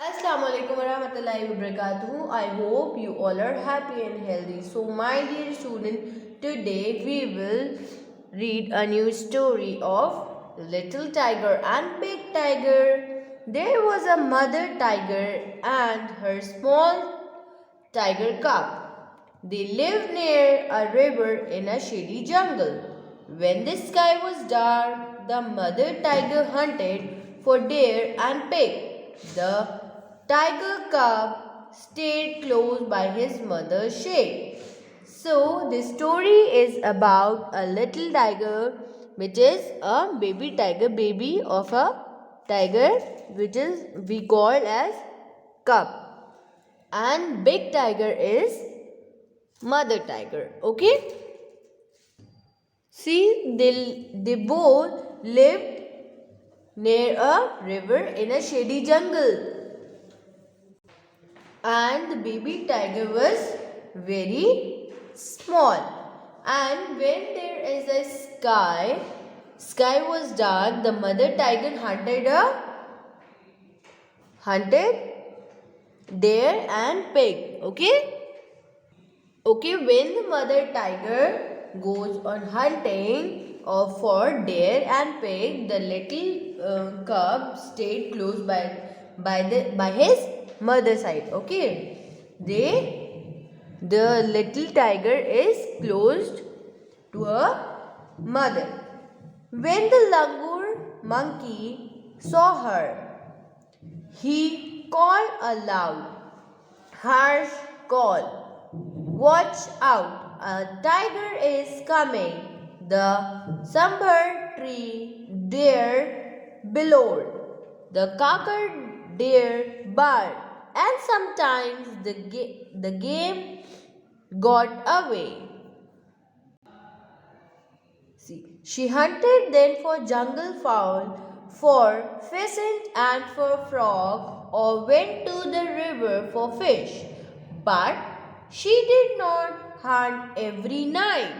Assalamu alaikum warahmatullahi wabarakatuh. I hope you all are happy and healthy. So, my dear student, today we will read a new story of Little Tiger and Big Tiger. There was a mother tiger and her small tiger cub. They lived near a river in a shady jungle. When the sky was dark, the mother tiger hunted for deer and pig. The tiger cub stayed close by his mother's shade. So, this story is about a little tiger, which is a baby tiger, baby of a tiger, which is we call as cub, and big tiger is mother tiger. Okay, see, they both lived near a river in a shady jungle, and the baby tiger was very small. And when there is a sky was dark, the mother tiger hunted deer and pig. Okay, when the mother tiger goes on hunting for deer and pig, the little cub stayed close by his mother side. Okay, the little tiger is close to her mother. When the langur monkey saw her, he called a loud, harsh call. Watch out, a tiger is coming. The sambar tree deer bellowed. The cocker deer barked, and sometimes the game got away. See, she hunted then for jungle fowl, for pheasant and for frog, or went to the river for fish. But she did not hunt every night.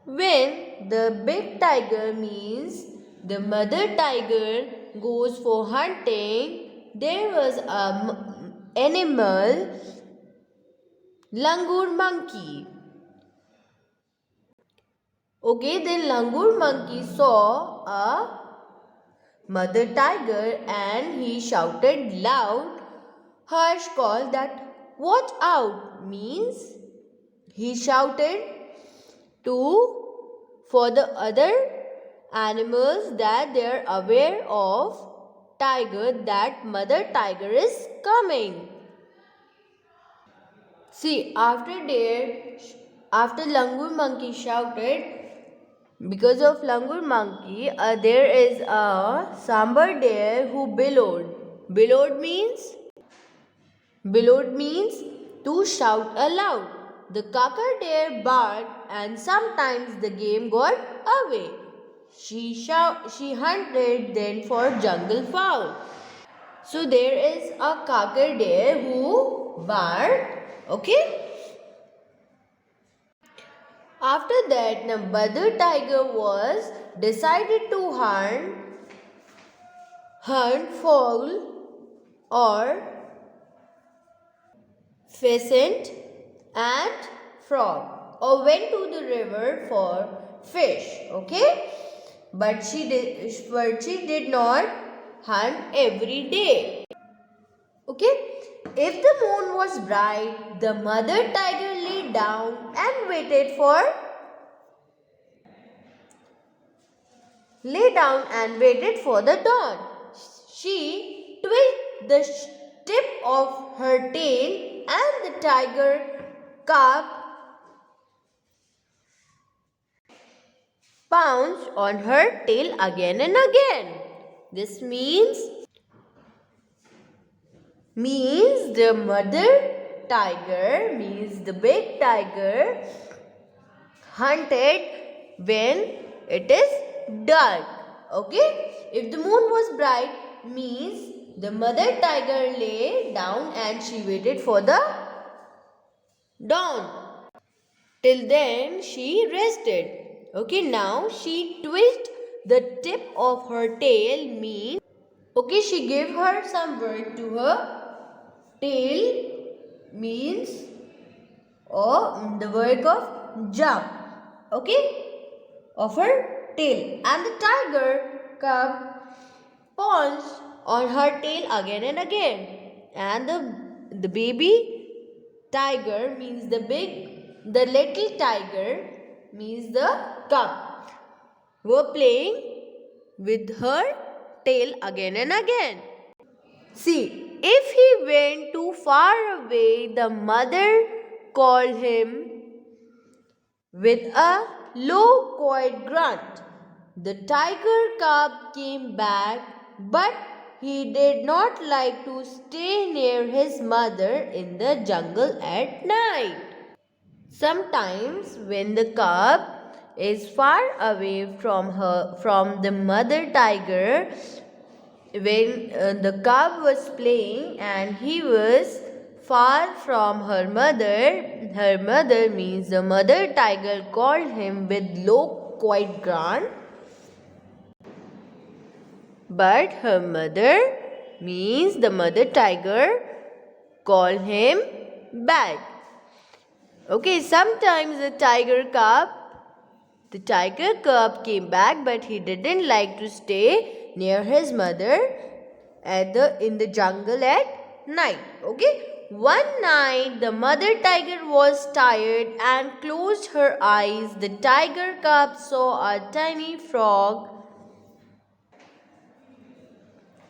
When the big tiger means the mother tiger goes for hunting, there was an animal, langur monkey. Okay, then langur monkey saw a mother tiger and he shouted loud, harsh call that watch out means he shouted for the other animals that they are aware of tiger, that mother tiger is coming. See, after langur monkey shouted, because of langur monkey, there is a sambar deer who bellowed. Bellowed means to shout aloud. The cocker deer barked, and sometimes the game got away. She hunted then for jungle fowl. So there is a cocker deer who barked. Okay. After that, the mother tiger was decided to hunt fowl or pheasant and frog, or went to the river for fish. Okay, but she did not hunt every day. Okay, if the moon was bright, the mother tiger lay down and waited for the dawn. She twitched the tip of her tail, and the tiger cub pounced on her tail again and again. This means the mother tiger, means the big tiger, hunted when it is dark. Okay, if the moon was bright, means the mother tiger lay down and she waited for the dawn. Till then she rested. Okay, now she twitched the tip of her tail, means Okay, she gave her some work to her tail, means the work of jump, okay, of her tail, and the tiger cub pounced on her tail again and again, and the baby tiger, means the little tiger, means the cub, were playing with her tail again and again. See, if he went too far away, the mother called him with a low, quiet grunt. The tiger cub came back, but he did not like to stay near his mother in the jungle at night. Sometimes, when the cub is far away from the mother tiger, when the cub was playing and he was far from her mother, means the mother tiger, called him with low, quiet grunt. But her mother, means the mother tiger, called him back. Okay, sometimes the tiger cub came back, but he didn't like to stay near his mother in the jungle at night. Okay, one night the mother tiger was tired and closed her eyes. The tiger cub saw a tiny frog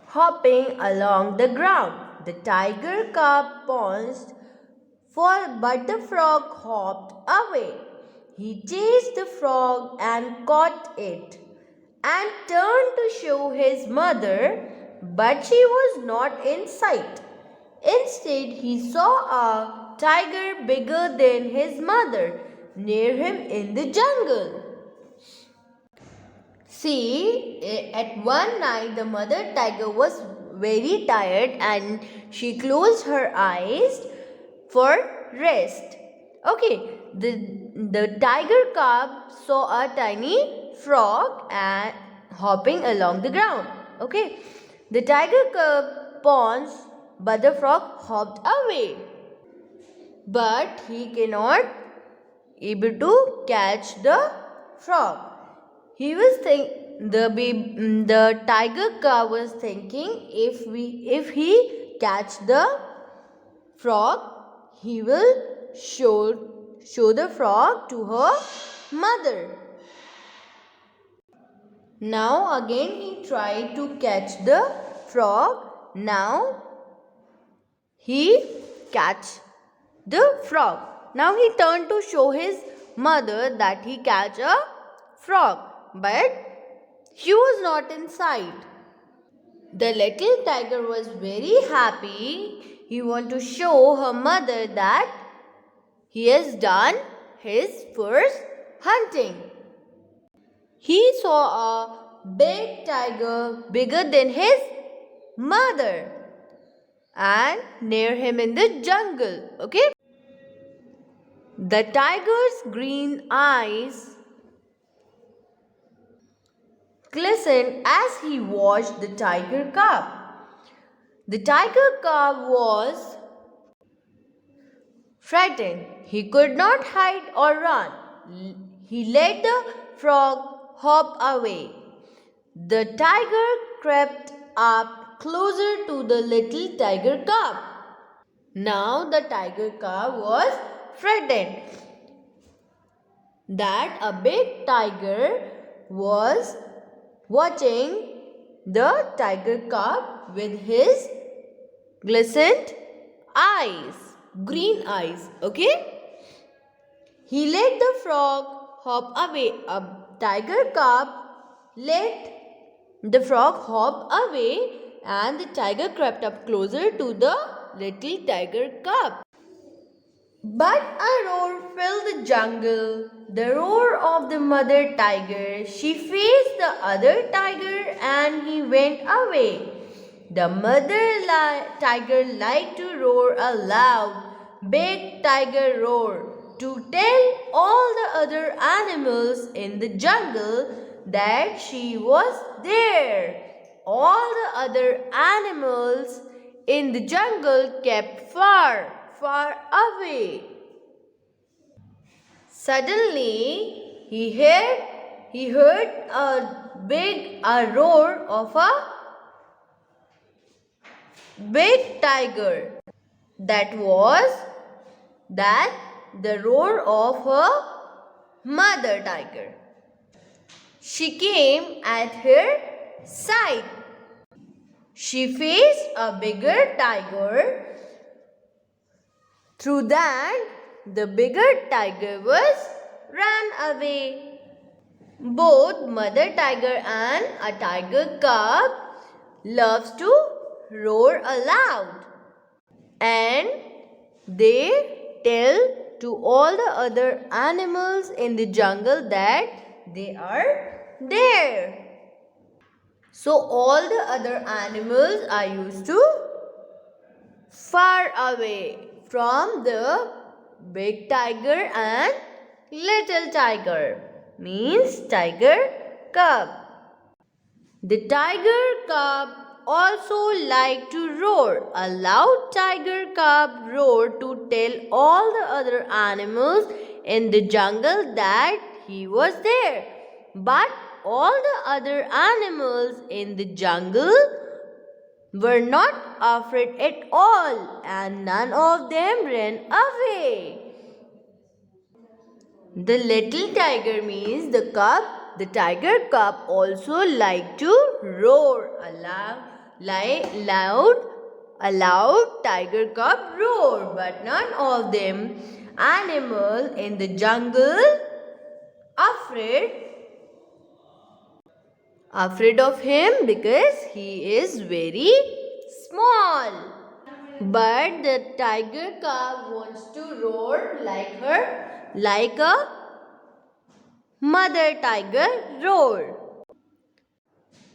hopping along the ground. The tiger cub pounced, but the frog hopped away. He chased the frog and caught it and turned to show his mother, but she was not in sight. Instead, he saw a tiger bigger than his mother near him in the jungle. See, at one night the mother tiger was very tired and she closed her eyes for rest. Okay, the tiger cub saw a tiny frog and hopping along the ground. Okay, the tiger cub pounced, but the frog hopped away. But he cannot able to catch the frog. He was the tiger cub was thinking, if he catch the frog, he will show the frog to her mother. Now again he tried to catch the frog. Now he catch the frog. Now he turned to show his mother that he catch a frog, but she was not in sight. The little tiger was very happy. He wanted to show her mother that he has done his first hunting. He saw a big tiger bigger than his mother and near him in the jungle. Okay? The tiger's green eyes glistened as he watched the tiger cub. The tiger cub was frightened. He could not hide or run. He let the frog hop away. The tiger crept up closer to the little tiger cub. Now the tiger cub was frightened that a big tiger was watching the tiger cub with his glistened eyes, green eyes. Okay? He let the frog hop away. A tiger cub let the frog hop away and the tiger crept up closer to the little tiger cub. But a roar filled the jungle, the roar of the mother tiger. She faced the other tiger and he went away. The mother tiger liked to roar a loud, big tiger roar to tell all the other animals in the jungle that she was there. all the other animals in the jungle kept far, far away. Suddenly, he heard a roar of a big tiger. That was that the roar of a mother tiger. She came at her side. She faced a bigger tiger. Through that, the bigger tiger ran away. Both mother tiger and a tiger cub loves to roar aloud, and they tell to all the other animals in the jungle that they are there. So all the other animals are used to far away from the big tiger and little tiger, means tiger cub. The tiger cub also liked to roar. A loud tiger cub roared to tell all the other animals in the jungle that he was there. But all the other animals in the jungle were not afraid at all, and none of them ran away. The little tiger means the cub. The tiger cub also liked to roar a loud tiger cub roar, but none of them animal in the jungle afraid of him because he is very small. But the tiger cub wants to roar like a mother tiger roar.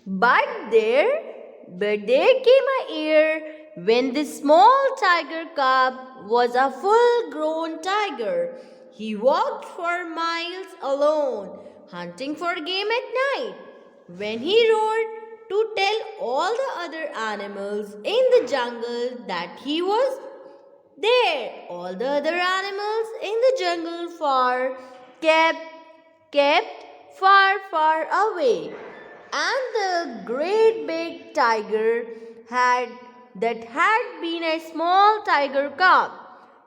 But there came a year when the small tiger cub was a full-grown tiger. He walked for miles alone, hunting for game at night. When he roared to tell all the other animals in the jungle that he was there, all the other animals in the jungle kept far away. And the great big tiger had been a small tiger cub,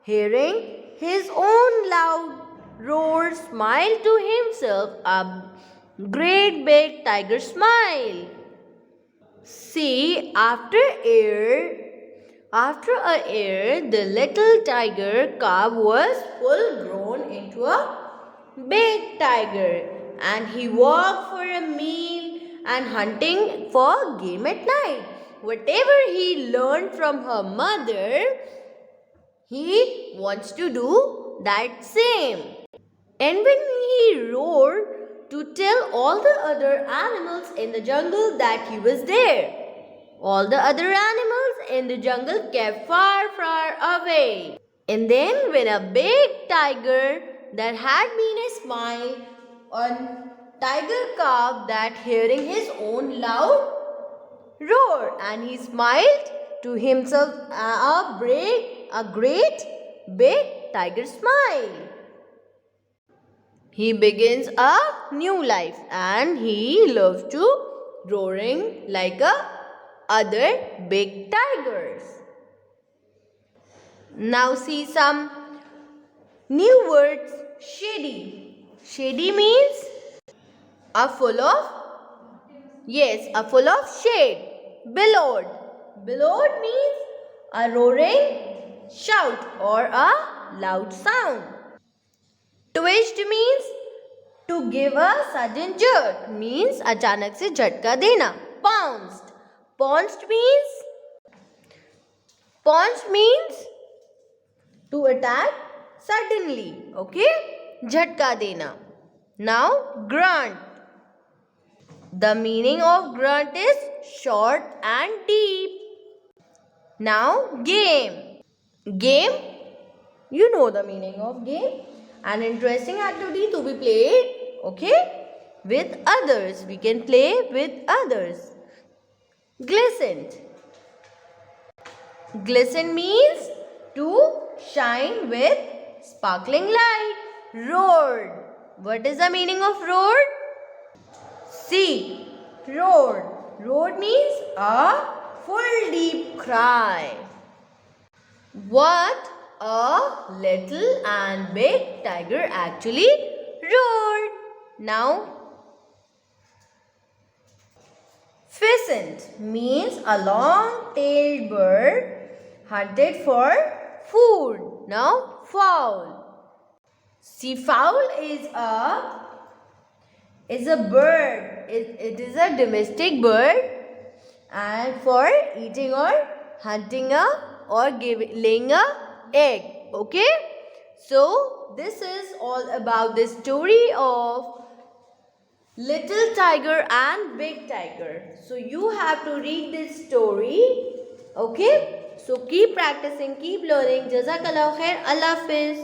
hearing his own loud roar, smiled to himself a great big tiger smile. See, after a year, the little tiger cub was full grown into a big tiger, and he walked for a meal and hunting for game at night. Whatever he learned from her mother, he wants to do that same. And when he roared to tell all the other animals in the jungle that he was there, all the other animals in the jungle kept far away. And then when a big tiger that had been a smile on tiger cub that hearing his own loud roar, and he smiled to himself a great big tiger smile. He begins a new life and he loves to roaring like other big tigers. Now see some new words. Shady. Shady means a full of shade. Bellowed. Bellowed means a roaring shout or a loud sound. Twitched means to give a sudden jerk, means अचानक से झटका देना. Pounced. Pounced means to attack suddenly. Okay? झटका देना. Now grunt. The meaning of grunt is short and deep. Now game. Game, you know the meaning of game. An interesting activity to be played, okay, with others. We can play with others. Glistened. Glisten means to shine with sparkling light. Roared. What is the meaning of roared? See, roared. Roared means a full deep cry. What a little and big tiger actually roared. Now, pheasant means a long-tailed bird hunted for food. Now, fowl. Seafowl is a bird. It is a domestic bird and for eating or hunting or laying a egg. Okay. So this is all about the story of Little Tiger and Big Tiger. So you have to read this story. Okay. So keep practicing, keep learning. Jazakallah khair. Allah Hafiz.